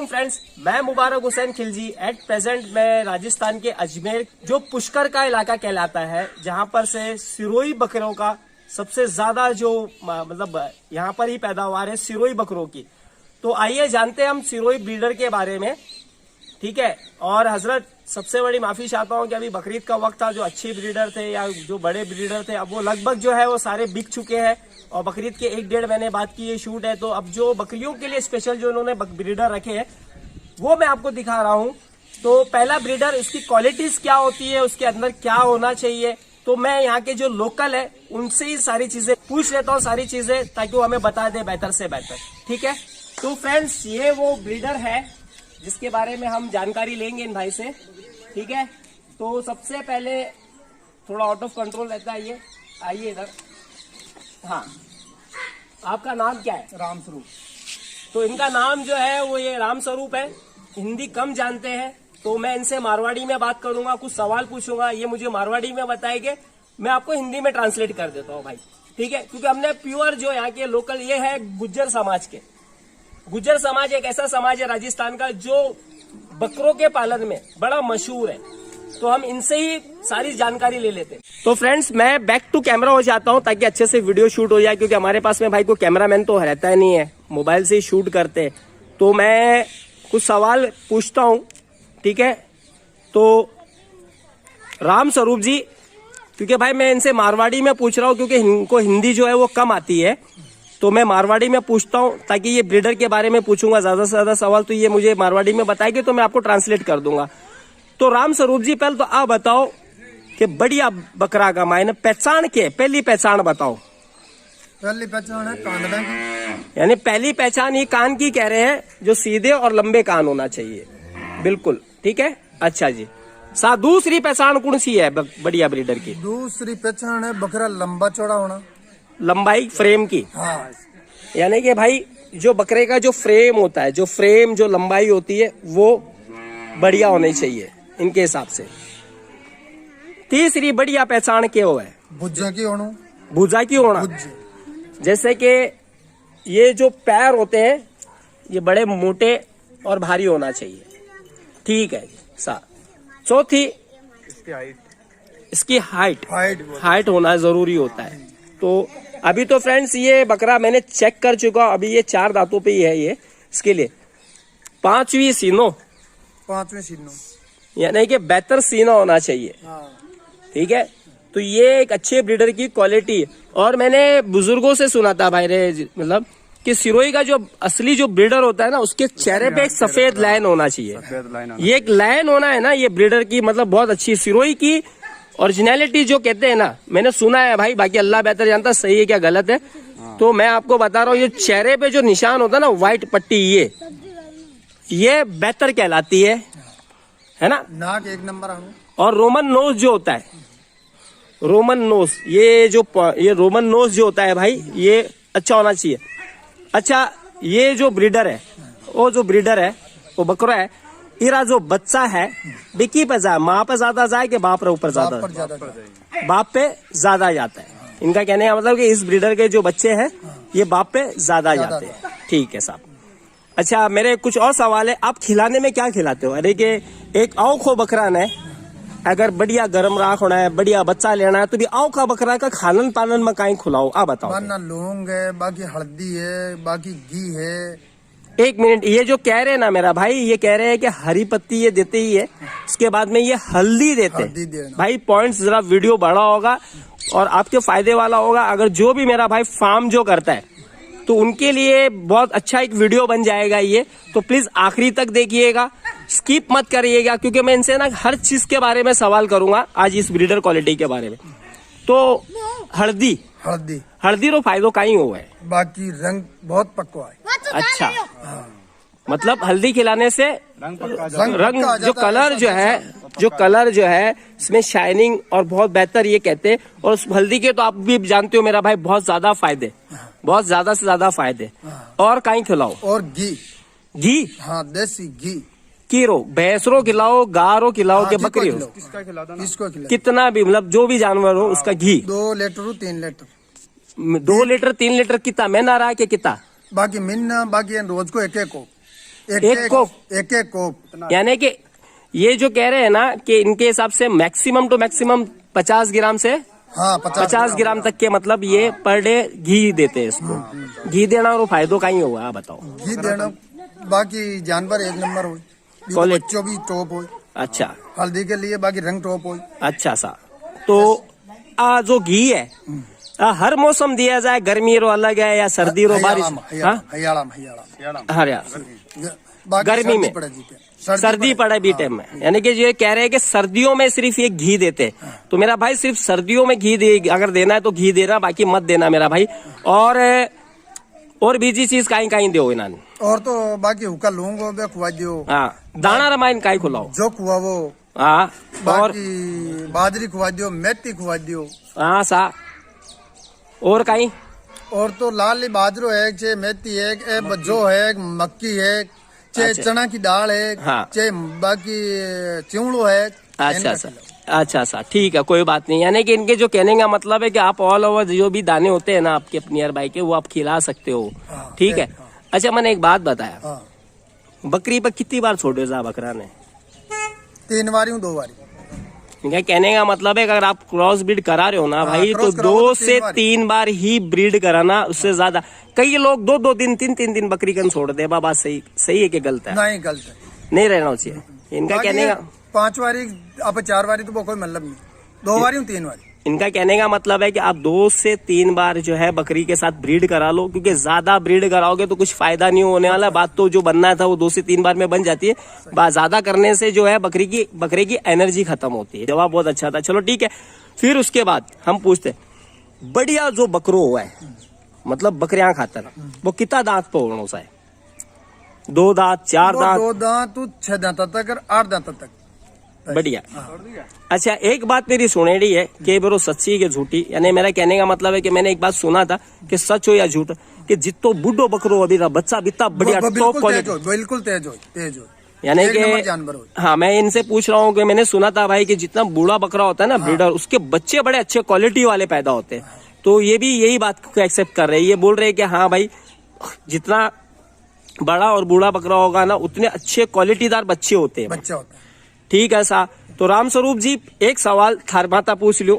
वालेकुम फ्रेंड्स, मैं मुबारक Hussain Khilji. At present मैं राजस्थान के अजमेर जो पुष्कर का इलाका कहलाता है, जहां पर से सिरोही बकरों का सबसे ज्यादा जो मतलब यहाँ पर ही पैदावार है सिरोही बकरों की। तो आइए जानते हैं हम सिरोही ब्रीडर के बारे में, ठीक है। और हजरत सबसे बड़ी माफी चाहता हूँ कि अभी बकरीद का वक्त था, जो अच्छे ब्रीडर थे या जो बड़े ब्रीडर थे अब वो लगभग जो है वो सारे बिक चुके हैं और बकरीद के 1-1.5 महीने बाद की ये शूट है। तो अब जो बकरियों के लिए स्पेशल जो उन्होंने ब्रीडर रखे हैं वो मैं आपको दिखा रहा हूँ। तो पहला ब्रीडर, इसकी क्वालिटीज क्या होती है, उसके अंदर क्या होना चाहिए, तो मैं यहाँ के जो लोकल है उनसे ही सारी चीजें पूछ लेता हूँ, सारी चीजें, ताकि वो हमें बता दे बेहतर से बेहतर, ठीक है। तो फ्रेंड्स ये वो ब्रीडर है जिसके बारे में हम जानकारी लेंगे इन भाई से, ठीक है। तो सबसे पहले थोड़ा आउट ऑफ कंट्रोल रहता है ये, आइए इधर। हाँ, आपका नाम क्या है? राम स्वरूप। तो इनका नाम जो है वो ये राम स्वरूप है। हिंदी कम जानते हैं तो मैं इनसे मारवाड़ी में बात करूंगा, कुछ सवाल पूछूंगा, ये मुझे मारवाड़ी में बताएंगे, मैं आपको हिंदी में ट्रांसलेट कर देता हूँ भाई, ठीक है। क्योंकि हमने प्योर जो यहाँ के लोकल ये है गुज्जर समाज के। गुज्जर समाज एक ऐसा समाज है राजस्थान का जो बकरों के पालन में बड़ा मशहूर है, तो हम इनसे ही सारी जानकारी ले लेते हैं। तो फ्रेंड्स मैं बैक टू कैमरा हो जाता हूं ताकि अच्छे से वीडियो शूट हो जाए, क्योंकि हमारे पास में भाई कोई कैमरामैन तो रहता ही नहीं है, मोबाइल से ही शूट करते हैं। तो मैं कुछ सवाल पूछता हूं, ठीक है। तो राम स्वरूप जी, क्योंकि भाई मैं इनसे मारवाड़ी में पूछ रहा हूं क्योंकि इनको हिंदी जो है वो कम आती है, तो मैं मारवाड़ी में पूछता हूं ताकि ये ब्रीडर के बारे में पूछूंगा ज्यादा से ज्यादा सवाल, तो ये मुझे मारवाड़ी में बताएंगे तो मैं आपको ट्रांसलेट कर दूंगा। तो राम स्वरूप जी पहले तो आप बताओ कि बढ़िया बकरा का मायने पहचान के, पहली पहचान बताओ। पहली पहचान है कान की, यानी पहली पहचान ये कान की कह रहे हैं, जो सीधे और लंबे कान होना चाहिए, बिल्कुल ठीक है। अच्छा जी, दूसरी पहचान कौन सी है बढ़िया ब्रीडर की? दूसरी पहचान है बकरा लंबा चौड़ा होना, लंबाई फ्रेम की। हाँ। यानी कि भाई जो बकरे का जो फ्रेम होता है, जो फ्रेम जो लंबाई होती है वो बढ़िया होनी चाहिए इनके हिसाब से। तीसरी बढ़िया पहचान क्या हो है? भुजा की होना, भुजा की होना। जैसे कि ये जो पैर होते हैं ये बड़े मोटे और भारी होना चाहिए, ठीक है। चौथी इसकी हाइट होना जरूरी होता है। तो अभी तो फ्रेंड्स ये बकरा मैंने चेक कर चुका, अभी ये 4 दांतों पे ही है ये, इसके लिए 5वीं सीनो, यानी कि बेहतर सीना होना चाहिए, ठीक है। तो ये एक अच्छे ब्रीडर की क्वालिटी है। और मैंने बुजुर्गों से सुना था भाई रे, मतलब कि सिरोही का जो असली जो ब्रीडर होता है ना, उसके चेहरे पे एक सफेद लाइन होना चाहिए। ये एक लाइन होना है ना, ये ब्रीडर की मतलब बहुत अच्छी सिरोही की ओरिजिनलिटी जो कहते हैं ना, मैंने सुना है भाई, बाकी अल्लाह बेहतर जानता सही है क्या गलत है। तो मैं आपको बता रहा हूँ, ये चेहरे पे जो निशान होता है ना, व्हाइट पट्टी, ये बेहतर कहलाती है ना। नाक 1 नंबर। और रोमन नोज जो होता है, रोमन नोज, ये रोमन नोज जो होता है भाई, ये अच्छा होना चाहिए। अच्छा, ये जो ब्रीडर है, वो बकरा है, इरा जो बच्चा है बिकी पे जाए, माँ पे ज्यादा जाए कि बाप रे ऊपर ज्यादा? बाप पे ज्यादा जाता है। इनका कहने का मतलब कि इस ब्रीडर के जो बच्चे हैं ये बाप पे ज्यादा जाते हैं, ठीक है साहब। अच्छा, मेरे कुछ और सवाल है, आप खिलाने में क्या खिलाते हो? अरे कि एक औखो बकरा ने अगर बढ़िया गर्म राख होना है, बढ़िया बच्चा लेना है, तो भी औखा बकरा का खानन पानन में कहीं खुलाओ, आप बताओ। लौंग है, बाकी हल्दी है, बाकी घी है। एक मिनट, ये जो कह रहे हैं ना मेरा भाई, ये कह रहे हैं कि हरी पत्ती ये देते ही है, उसके बाद में ये हल्दी देते हैं भाई। पॉइंट्स जरा वीडियो बड़ा होगा और आपके फायदे वाला होगा। अगर जो भी मेरा भाई फार्म जो करता है तो उनके लिए बहुत अच्छा एक वीडियो बन जाएगा ये, तो प्लीज आखिरी तक देखिएगा, स्किप मत करिएगा, क्योंकि मैं इनसे ना हर चीज के बारे में सवाल करूंगा आज इस ब्रीडर क्वालिटी के बारे में। तो हल्दी रो फायदो कहीं हुआ है, बाकी रंग बहुत पक्का है। अच्छा, मतलब हल्दी खिलाने से रंग जो कलर जो है इसमें शाइनिंग और बहुत बेहतर ये कहते हैं। और उस हल्दी के तो आप भी जानते हो मेरा भाई, बहुत ज्यादा फायदे, बहुत ज्यादा से ज्यादा फायदे। और कहीं खिलाओ? और घी, हाँ, देसी घी। कीरो भैंसरो खिलाओ, गारो खिलाओ के बकरी हो, इसको खिलाओ, कितना भी मतलब जो भी जानवर हो उसका घी 2 लीटर 3 लीटर 2 लीटर 3 लीटर कितना मैं ना रहा है कि कितना बाकी मिन्ना, बाकी रोज को एक एक कोक? एक एक कोक। यानी कि ये जो कह रहे हैं ना कि इनके हिसाब से मैक्सिमम टू मैक्सिमम 50 ग्राम से हाँ 50 ग्राम तक के मतलब ये पर डे घी देते हैं इसको। घी देना और फायदो का ही होगा, आप बताओ। घी देना, बाकी जानवर एक नंबर हो, क्वालिटी बच्चों भी टॉप हो। अच्छा, हल्दी के लिए बाकी रंग टॉप हो। अच्छा सा। तो जो घी है हर मौसम दिया जाए, गर्मी रो अलग है या सर्दी रो बारिश? गर्मी में सर्दी पड़े भी टाइम में, यानी कि ये कह रहे हैं कि सर्दियों में सिर्फ ये घी देते। तो मेरा भाई सिर्फ सर्दियों में घी दे, अगर देना है तो घी देना, बाकी मत देना मेरा भाई। और बीजी चीज कहीं दो इन्होंने, और तो बाकी हुक्का लूंगो बे खुआ दियो। हाँ, दाना रमाइन काई खुलाओ जो खुआ वो। हाँ, और बाजरी खुआ दियो, मेथी खुआ दियो। हाँ सा, और कहीं? और तो लाल बाजरो है, चे मेथी है, बज्जो है, मक्की है, चे अच्छा। चना की दाल है, हाँ। चे बाकी चिवड़ो है। अच्छा सा, अच्छा सा, ठीक है, कोई बात नहीं। यानी कि इनके जो कहने का मतलब है कि आप ऑल ओवर जो भी दाने होते हैं ना आपके नियर बाई के, वो आप खिला सकते हो। ठीक है। अच्छा, मैंने एक बात बताया, बकरी पर कितनी बार छोड़े जा बकरा ने? 3 बारी 2 बारी। इनका कहने का मतलब है कि अगर आप क्रॉस ब्रीड करा रहे हो ना भाई, तो 2 से 3 बार ही ब्रीड कराना, उससे ज्यादा। कई लोग 2-2 दिन 3-3 दिन बकरी कन छोड़ दे। बाबा सही है कि गलत है? नहीं, गलत है, नहीं रहना चाहिए। इनका कहने का 5 बारी अब 4 बारी तो कोई मतलब नहीं, 2 बारी 3 बारी। इनका कहने का मतलब है कि आप 2 से 3 बार जो है बकरी के साथ ब्रीड करा लो, क्योंकि ज्यादा ब्रीड कराओगे तो कुछ फायदा नहीं होने वाला। बात तो जो बनना था वो 2 से 3 बार में बन जाती है। बात ज्यादा करने से जो है बकरी की एनर्जी खत्म होती है। जवाब बहुत अच्छा था, चलो ठीक है। फिर उसके बाद हम पूछते, बढ़िया जो बकरो हुआ है, मतलब बकरियां खाता ना, वो कितना दांत पे होना सा है? 2 दांत, 4 दांत? 2 दांत तो 6 दांत तक और 8 दांत तक। बढ़िया। अच्छा, एक बात मेरी सुनेड़ी है कि बरो सच्ची के झूठी, यानी मेरा कहने का मतलब है कि मैंने एक बात सुना था कि सच हो या झूठ, कि जितो बुढ़ो बकरो अभी बच्चा बिता बढ़िया टॉप क्वालिटी, बिल्कुल तेज हो, यानी कि जानवर हो। हाँ, मैं इनसे पूछ रहा हूँ कि मैंने सुना था भाई कि जितना बूढ़ा बकरा होता है ना ब्रीडर, उसके बच्चे बड़े अच्छे क्वालिटी वाले पैदा होते हैं। तो ये भी यही बात को एक्सेप्ट कर रहे हैं, ये बोल रहे हैं कि हाँ भाई, जितना बड़ा और बूढ़ा बकरा होगा ना, उतने अच्छे क्वालिटीदार बच्चे होते हैं। बच्चा होता है। ठीक है सा। तो राम स्वरूप जी, एक सवाल थार माता पूछ लो,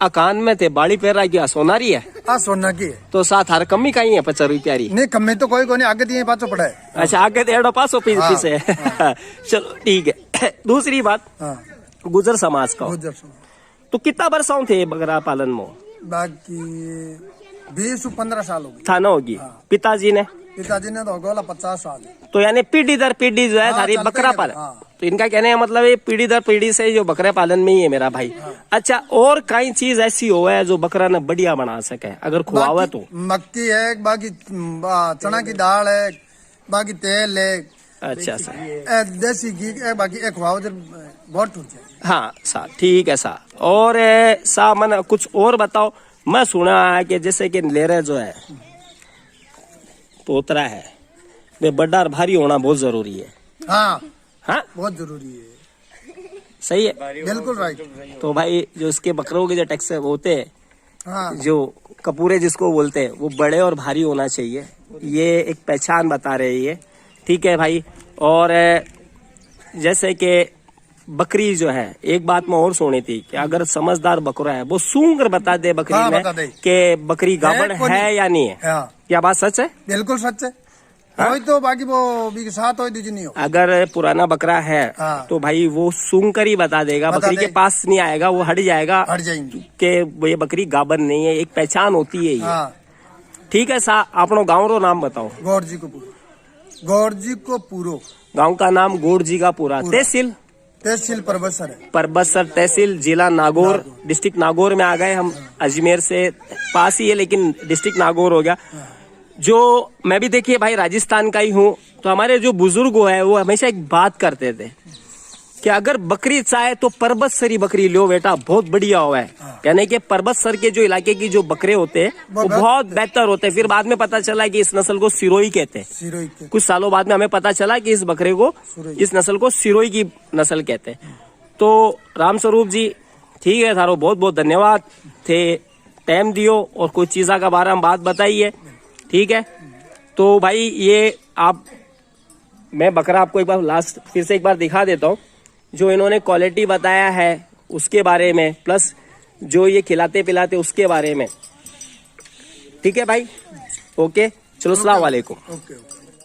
अकान में थे बाड़ी पैर रहा क्या सोनारी है? हाँ, सोना की है। तो साथ हर कमी का ही है 50 रुपयारी? नहीं, कमी तो कोई नहीं, आगे दिए 500 पड़ा है। अच्छा, आगे 1.5 पीस है। चलो ठीक है। दूसरी बात, गुजर समाज का, तो कितना बरसाऊ थे बकरा पालन में? बाकी 20-15 साल होगी था ना होगी। पिताजी ने तो होगा 50 साल। तो यानी पीढ़ी दर पीढ़ी जो है सारी बकरा पालन। तो इनका कहने का मतलब है पीढ़ी दर पीढ़ी से जो बकरा पालन में ही है मेरा भाई। अच्छा, और कई चीज ऐसी हो है जो बकरा ने बढ़िया बना सके अगर खुआवा तो? मक्की है, बाकी चना की दाल है, बाकी तेल है। अच्छा सर, देसी घी है, बाकी एक खुआवा बहुत टूट जाए। हाँ सा, ठीक है सा। और सा मन कुछ और बताओ। मैं सुना है कि जैसे कि लेरे जो है पोतरा है, वे बड़ा और भारी होना बहुत जरूरी है। हाँ हाँ, बहुत जरूरी है। सही है, बिल्कुल राइट। तो भाई जो इसके बकरों के जो टैक्स होते हैं, हाँ, जो कपूरे जिसको बोलते हैं, वो बड़े और भारी होना चाहिए। ये एक पहचान बता रही है। ठीक है भाई। और जैसे कि बकरी जो है, एक बात मैं और सुनी थी कि अगर समझदार बकरा है वो सूंघ कर बता दे बकरी में कि बकरी गाबड़ है या नहीं है। क्या बात सच है? बिल्कुल सच है। हाँ? तो बाकी वो भी साथ हो नहीं हो। अगर पुराना बकरा है तो भाई वो सूंघ कर ही बता देगा, बकरी के पास नहीं आएगा, वो हट जाएगा, हट जाएंगे कि ये बकरी गाबड़ नहीं है। एक पहचान होती है ये। हाँ। ठीक है सा, अपनो गाँव रो नाम बताओ। गौर जी को पूरो। गाँव का नाम गौर जी का पूरा। तहसील परबतसर है। परबतसर तहसील, जिला नागौर, डिस्ट्रिक्ट नागौर में आ गए हम। अजमेर से पास ही है लेकिन डिस्ट्रिक्ट नागौर हो गया। जो मैं भी देखिए भाई राजस्थान का ही हूँ, तो हमारे जो बुजुर्ग है वो हमेशा एक बात करते थे कि अगर बकरी चाहे तो परबतसरी बकरी लो बेटा, बहुत बढ़िया हुआ है। यानी कि परबतसर के जो इलाके की जो बकरे होते हैं वो बहुत बेहतर होते हैं। फिर बाद में पता चला कि इस नस्ल को सिरोही कहते हैं। कुछ सालों बाद में हमें पता चला कि इस बकरे को, इस नस्ल को सिरोही की नस्ल कहते हैं। तो राम स्वरूप जी, ठीक है, थारो बहुत बहुत धन्यवाद थे, टाइम दियो और कुछ चीजा का बारे में बात बताइए। ठीक है, तो भाई ये आप मैं बकरा आपको एक बार लास्ट फिर से एक बार दिखा देता हूँ, जो इन्होंने क्वालिटी बताया है उसके बारे में, प्लस जो ये खिलाते पिलाते उसके बारे में। ठीक है भाई, ओके, चलो अस्सलाम वालेकुम। ओके।